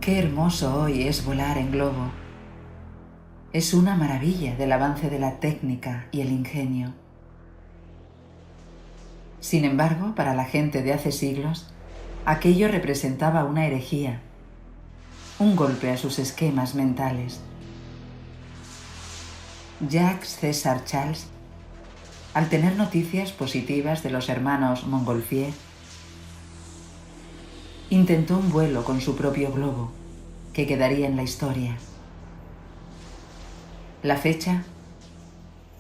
Qué hermoso hoy es volar en globo. Es una maravilla del avance de la técnica y el ingenio. Sin embargo, para la gente de hace siglos, aquello representaba una herejía, un golpe a sus esquemas mentales. Jacques César Charles, al tener noticias positivas de los hermanos Montgolfier, intentó un vuelo con su propio globo, que quedaría en la historia. La fecha,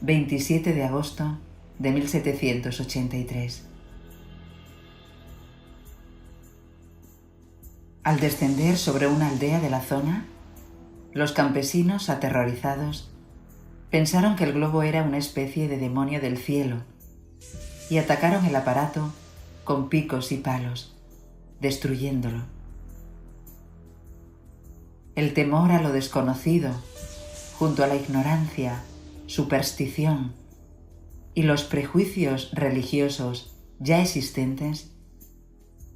27 de agosto de 1783. Al descender sobre una aldea de la zona, los campesinos, aterrorizados, pensaron que el globo era una especie de demonio del cielo y atacaron el aparato con picos y palos, destruyéndolo. El temor a lo desconocido, junto a la ignorancia, superstición y los prejuicios religiosos ya existentes,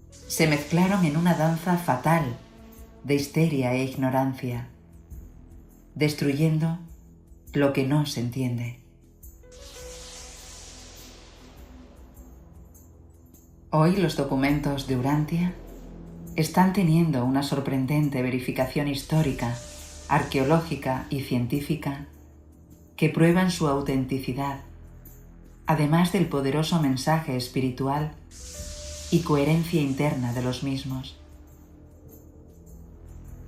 se mezclaron en una danza fatal de histeria e ignorancia, destruyendo lo que no se entiende. Hoy los documentos de Urantia están teniendo una sorprendente verificación histórica, arqueológica y científica que prueban su autenticidad, además del poderoso mensaje espiritual y coherencia interna de los mismos.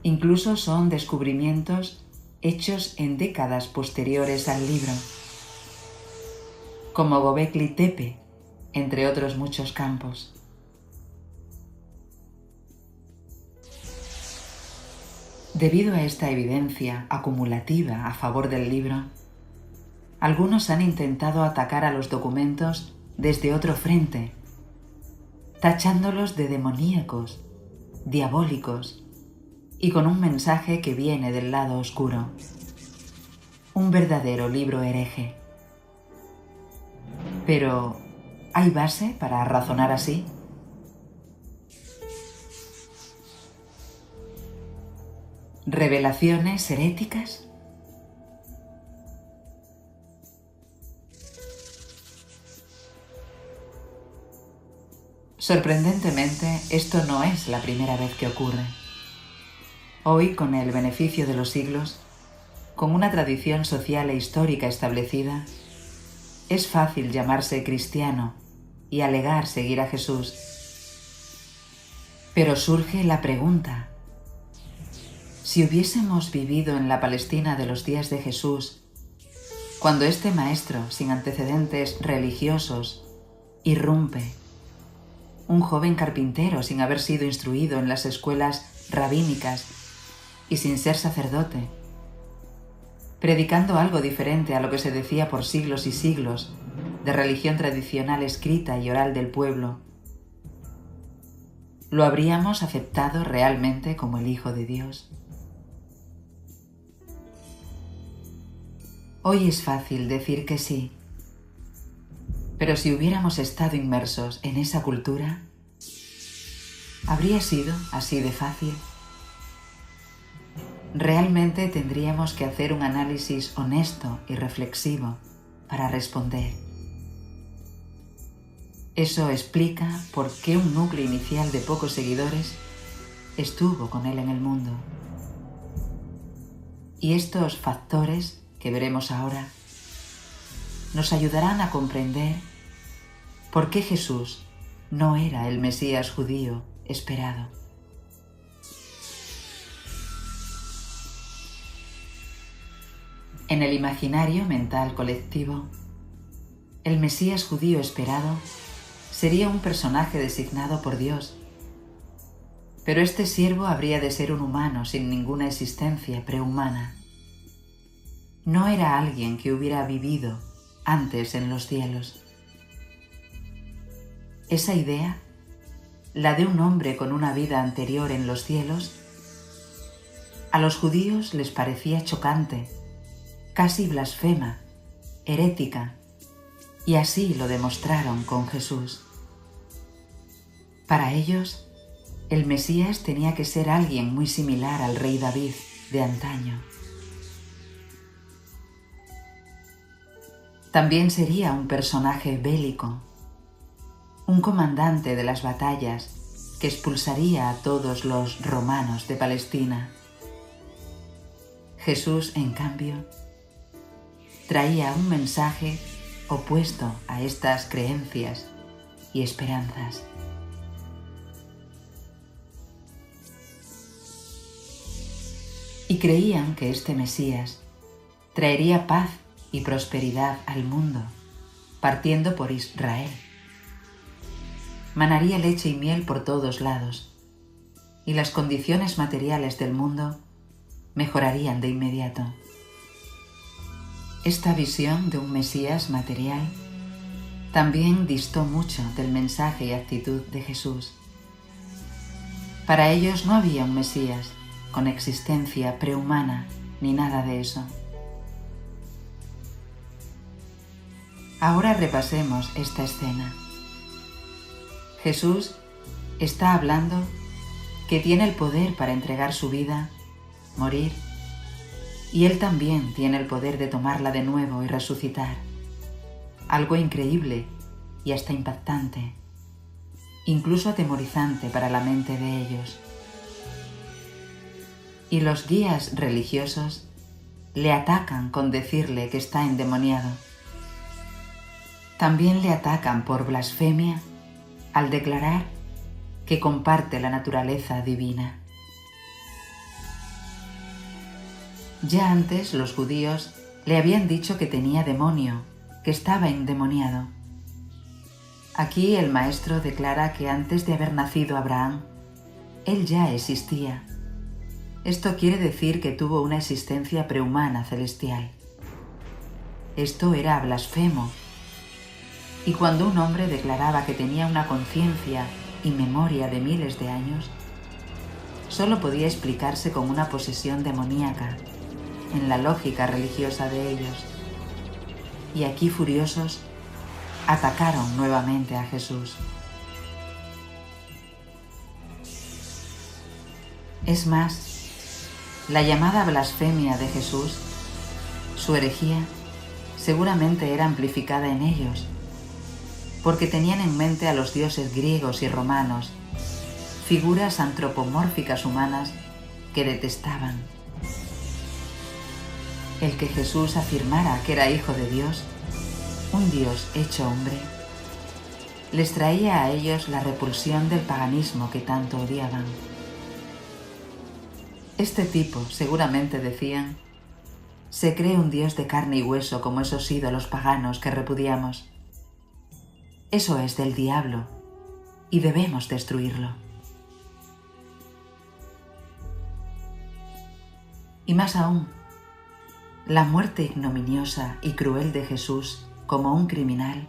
Incluso son descubrimientos hechos en décadas posteriores al libro, como Göbekli Tepe, entre otros muchos campos. Debido a esta evidencia acumulativa a favor del libro, algunos han intentado atacar a los documentos desde otro frente, tachándolos de demoníacos, diabólicos y con un mensaje que viene del lado oscuro. Un verdadero libro hereje. Pero, ¿hay base para razonar así? ¿Revelaciones heréticas? Sorprendentemente, esto no es la primera vez que ocurre. Hoy, con el beneficio de los siglos, con una tradición social e histórica establecida, es fácil llamarse cristiano y alegar seguir a Jesús. Pero surge la pregunta: si hubiésemos vivido en la Palestina de los días de Jesús, cuando este maestro sin antecedentes religiosos irrumpe, un joven carpintero sin haber sido instruido en las escuelas rabínicas y sin ser sacerdote, predicando algo diferente a lo que se decía por siglos y siglos de religión tradicional escrita y oral del pueblo, ¿lo habríamos aceptado realmente como el Hijo de Dios? Hoy es fácil decir que sí, pero si hubiéramos estado inmersos en esa cultura, ¿habría sido así de fácil? Realmente tendríamos que hacer un análisis honesto y reflexivo para responder. Eso explica por qué un núcleo inicial de pocos seguidores estuvo con él en el mundo. Y estos factores que veremos ahora nos ayudarán a comprender por qué Jesús no era el Mesías judío esperado. En el imaginario mental colectivo, el Mesías judío esperado sería un personaje designado por Dios, pero este siervo habría de ser un humano sin ninguna existencia prehumana. No era alguien que hubiera vivido antes en los cielos. Esa idea, la de un hombre con una vida anterior en los cielos, a los judíos les parecía chocante, casi blasfema, herética, y así lo demostraron con Jesús. Para ellos, El Mesías tenía que ser alguien muy similar al rey David de antaño. También sería un personaje bélico, un comandante de las batallas que expulsaría a todos los romanos de Palestina. Jesús, en cambio, traía un mensaje opuesto a estas creencias y esperanzas. Y creían que este Mesías traería paz y prosperidad al mundo, partiendo por Israel. Manaría leche y miel por todos lados, y las condiciones materiales del mundo mejorarían de inmediato. Esta visión de un Mesías material también distó mucho del mensaje y actitud de Jesús. Para ellos no había un Mesías con existencia prehumana ni nada de eso. Ahora repasemos esta escena. Jesús está hablando que tiene el poder para entregar su vida, morir, y Él también tiene el poder de tomarla de nuevo y resucitar. Algo increíble y hasta impactante, incluso atemorizante para la mente de ellos. Y los guías religiosos le atacan con decirle que está endemoniado. También le atacan por blasfemia al declarar que comparte la naturaleza divina. Ya antes los judíos le habían dicho que tenía demonio, que estaba endemoniado. Aquí el maestro declara que antes de haber nacido Abraham, él ya existía. Esto quiere decir que tuvo una existencia prehumana celestial. Esto era blasfemo. Y cuando un hombre declaraba que tenía una conciencia y memoria de miles de años, solo podía explicarse con una posesión demoníaca, en la lógica religiosa de ellos. Y aquí, furiosos, atacaron nuevamente a Jesús. Es más, la llamada blasfemia de Jesús, su herejía, seguramente era amplificada en ellos, porque tenían en mente a los dioses griegos y romanos, figuras antropomórficas humanas que detestaban. El que Jesús afirmara que era hijo de Dios, un Dios hecho hombre, les traía a ellos la repulsión del paganismo que tanto odiaban. Este tipo, seguramente decían, se cree un Dios de carne y hueso como esos ídolos paganos que repudiamos. Eso es del diablo y debemos destruirlo. Y más aún, la muerte ignominiosa y cruel de Jesús como un criminal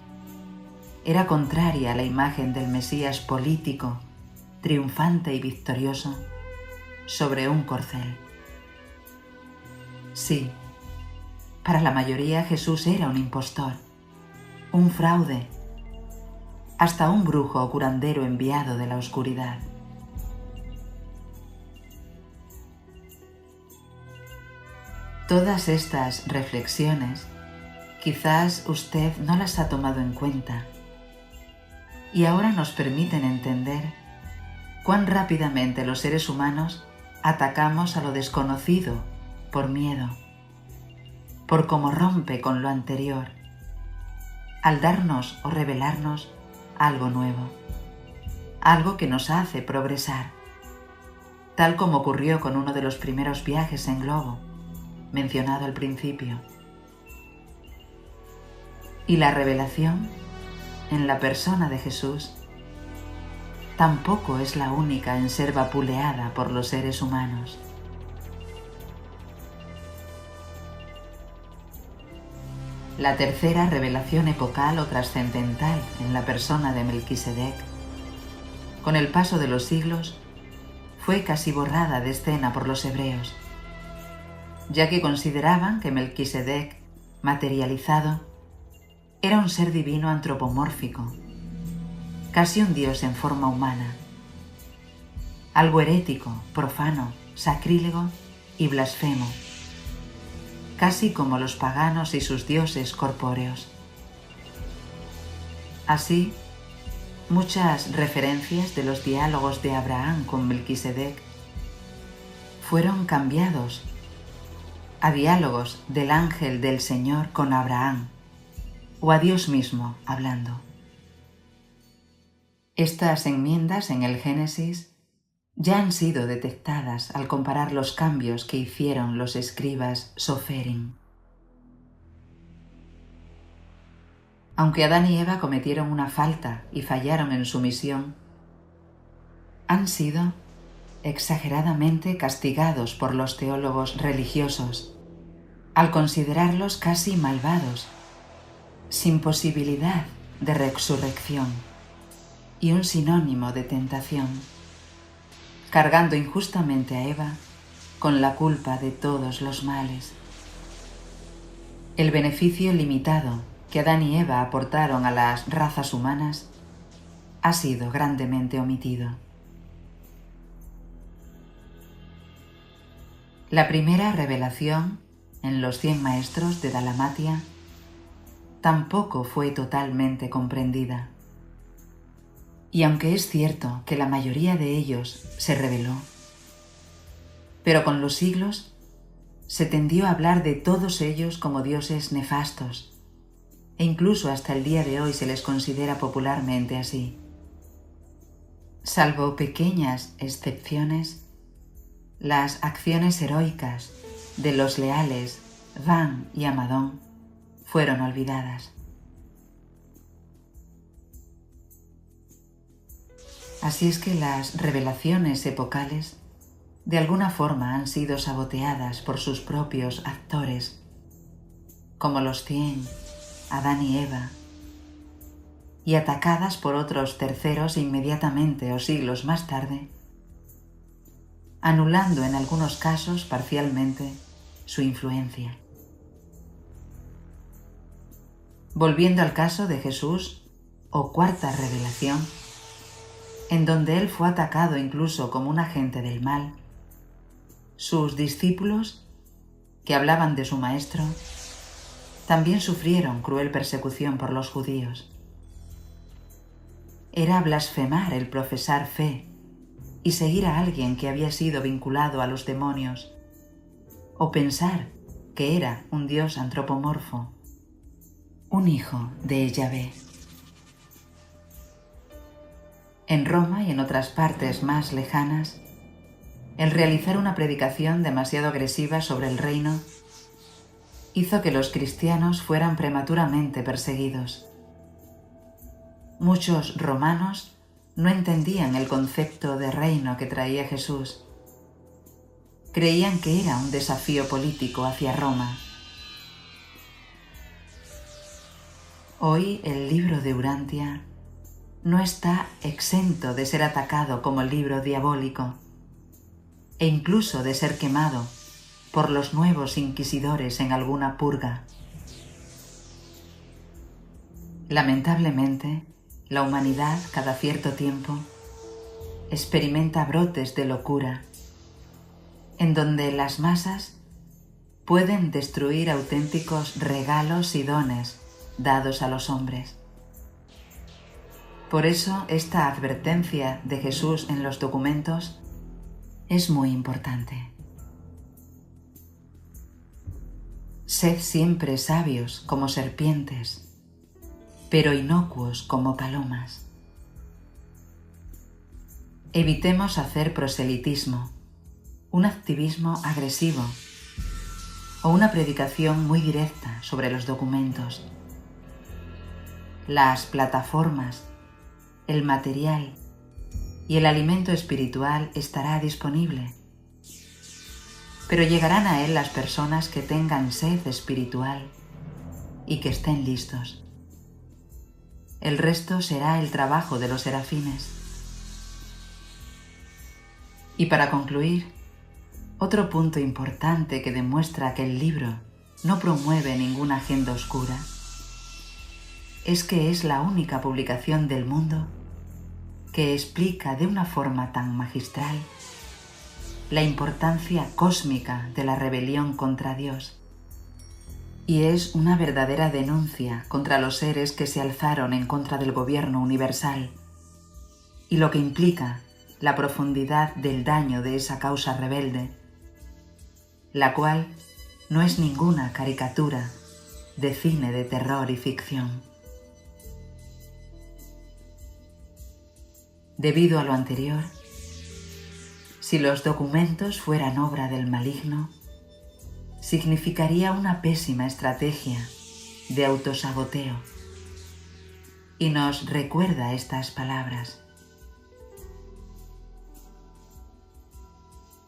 era contraria a la imagen del Mesías político, triunfante y victorioso sobre un corcel. Sí, para la mayoría Jesús era un impostor, un fraude, hasta un brujo o curandero enviado de la oscuridad. Todas estas reflexiones quizás usted no las ha tomado en cuenta y ahora nos permiten entender cuán rápidamente los seres humanos atacamos a lo desconocido por miedo, por cómo rompe con lo anterior, al darnos o revelarnos algo nuevo, algo que nos hace progresar, tal como ocurrió con uno de los primeros viajes en globo, mencionado al principio. Y la revelación, en la persona de Jesús, tampoco es la única en ser vapuleada por los seres humanos. La tercera revelación epocal o trascendental en la persona de Melquisedec, con el paso de los siglos, fue casi borrada de escena por los hebreos, ya que consideraban que Melquisedec, materializado, era un ser divino antropomórfico, casi un dios en forma humana. algo herético, profano, sacrílego y blasfemo, casi como los paganos y sus dioses corpóreos. Así, muchas referencias de los diálogos de Abraham con Melquisedec fueron cambiados a diálogos del ángel del Señor con Abraham, o a Dios mismo hablando. Estas enmiendas en el Génesis ya han sido detectadas al comparar los cambios que hicieron los escribas Soferim. Aunque Adán y Eva cometieron una falta y fallaron en su misión, han sido exageradamente castigados por los teólogos religiosos, al considerarlos casi malvados, sin posibilidad de resurrección y un sinónimo de tentación, cargando injustamente a Eva con la culpa de todos los males. El beneficio limitado que Adán y Eva aportaron a las razas humanas ha sido grandemente omitido. La primera revelación en los 100 maestros de Dalamatia tampoco fue totalmente comprendida. Y aunque es cierto que la mayoría de ellos se reveló, pero con los siglos se tendió a hablar de todos ellos como dioses nefastos, e incluso hasta el día de hoy se les considera popularmente así. Salvo pequeñas excepciones, las acciones heroicas de los leales Van y Amadón fueron olvidadas. Así es que las revelaciones epocales de alguna forma han sido saboteadas por sus propios actores, como los 100, Adán y Eva, y atacadas por otros terceros inmediatamente o siglos más tarde, anulando en algunos casos parcialmente su influencia. Volviendo al caso de Jesús, o cuarta revelación, en donde él fue atacado incluso como un agente del mal, sus discípulos, que hablaban de su maestro, también sufrieron cruel persecución por los judíos. Era blasfemar el profesar fe y seguir a alguien que había sido vinculado a los demonios, o pensar que era un dios antropomorfo, un hijo de Yahvé. En Roma y en otras partes más lejanas, el realizar una predicación demasiado agresiva sobre el reino hizo que los cristianos fueran prematuramente perseguidos. Muchos romanos no entendían el concepto de reino que traía Jesús. Creían que era un desafío político hacia Roma. Hoy el libro de Urantia no está exento de ser atacado como libro diabólico e incluso de ser quemado por los nuevos inquisidores en alguna purga. Lamentablemente, la humanidad cada cierto tiempo experimenta brotes de locura en donde las masas pueden destruir auténticos regalos y dones dados a los hombres. Por eso esta advertencia de Jesús en los documentos es muy importante. Sed siempre sabios como serpientes, pero inocuos como palomas. Evitemos hacer proselitismo, un activismo agresivo o una predicación muy directa sobre los documentos. Las plataformas, el material y el alimento espiritual estará disponible, pero llegarán a él las personas que tengan sed espiritual y que estén listos. El resto será el trabajo de los serafines. Y para concluir, otro punto importante que demuestra que el libro no promueve ninguna agenda oscura es que es la única publicación del mundo que explica de una forma tan magistral la importancia cósmica de la rebelión contra Dios, y es una verdadera denuncia contra los seres que se alzaron en contra del gobierno universal, y lo que implica la profundidad del daño de esa causa rebelde, la cual no es ninguna caricatura de cine de terror y ficción. Debido a lo anterior, si los documentos fueran obra del maligno, significaría una pésima estrategia de autosaboteo, y nos recuerda estas palabras.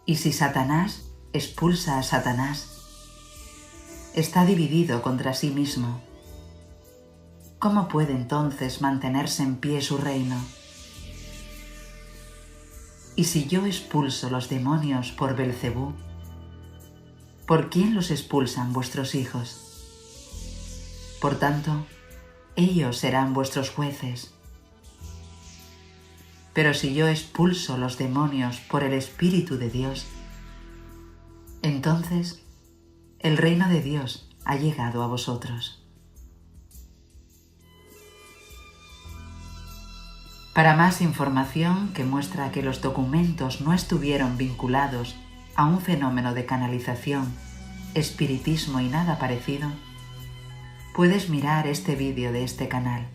Y si Satanás expulsa a Satanás, está dividido contra sí mismo. ¿Cómo puede entonces mantenerse en pie su reino? Y si yo expulso los demonios por Belcebú, ¿por quién los expulsan vuestros hijos? Por tanto, ellos serán vuestros jueces. Pero si yo expulso los demonios por el Espíritu de Dios, entonces el reino de Dios ha llegado a vosotros. Para más información que muestra que los documentos no estuvieron vinculados a un fenómeno de canalización, espiritismo y nada parecido, puedes mirar este vídeo de este canal.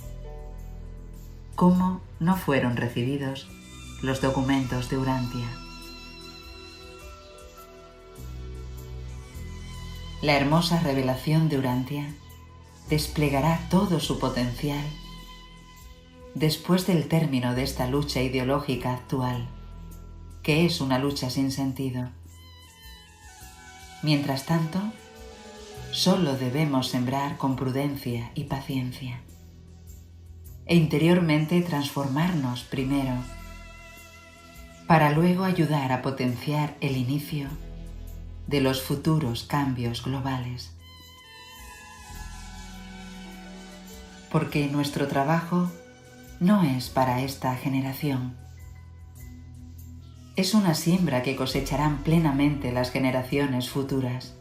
¿Cómo no fueron recibidos los documentos de Urantia? La hermosa revelación de Urantia desplegará todo su potencial después del término de esta lucha ideológica actual, que es una lucha sin sentido. Mientras tanto, solo debemos sembrar con prudencia y paciencia, e interiormente transformarnos primero, para luego ayudar a potenciar el inicio de los futuros cambios globales. Porque nuestro trabajo no es para esta generación. Es una siembra que cosecharán plenamente las generaciones futuras.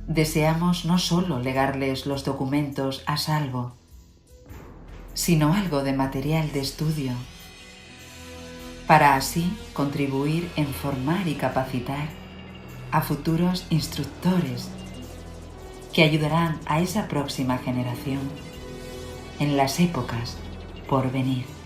Deseamos no solo legarles los documentos a salvo, sino algo de material de estudio, para así contribuir en formar y capacitar a futuros instructores que ayudarán a esa próxima generación en las épocas por venir.